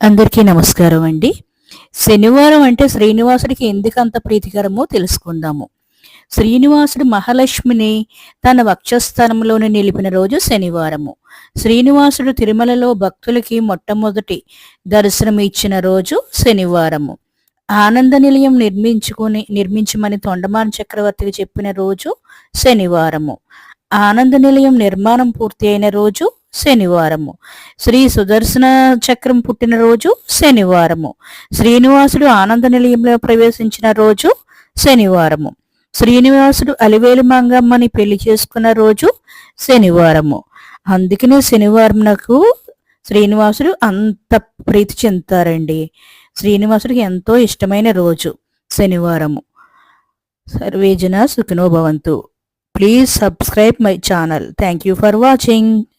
అందరికీ నమస్కారం అండి. శనివారం అంటే శ్రీనివాసుడికి ఎందుకంత ప్రీతికరమో తెలుసుకుందాము. శ్రీనివాసుడు మహాలక్ష్మిని తన వక్షస్థానంలోనే నిలిపిన రోజు శనివారము. శ్రీనివాసుడు తిరుమలలో భక్తులకి మొట్టమొదటి దర్శనం ఇచ్చిన రోజు శనివారము. ఆనంద నిలయం నిర్మించమని తొండమాన్ చక్రవర్తికి చెప్పిన రోజు శనివారము. ఆనంద నిలయం నిర్మాణం పూర్తి అయిన రోజు శనివారము. శ్రీ సుదర్శన చక్రం పుట్టినరోజు శనివారము. శ్రీనివాసుడు ఆనంద నిలయంలో ప్రవేశించిన రోజు శనివారము. శ్రీనివాసుడు అలివేలు మంగమ్మని పెళ్లి చేసుకున్న రోజు శనివారము. అందుకనే శనివారం నాకు శ్రీనివాసుడు అంత ప్రీతి చెందుతారండి. శ్రీనివాసుడికి ఎంతో ఇష్టమైన రోజు శనివారము. సర్వేజన సుఖినో భవంతు. Please subscribe my channel. Thank you for watching.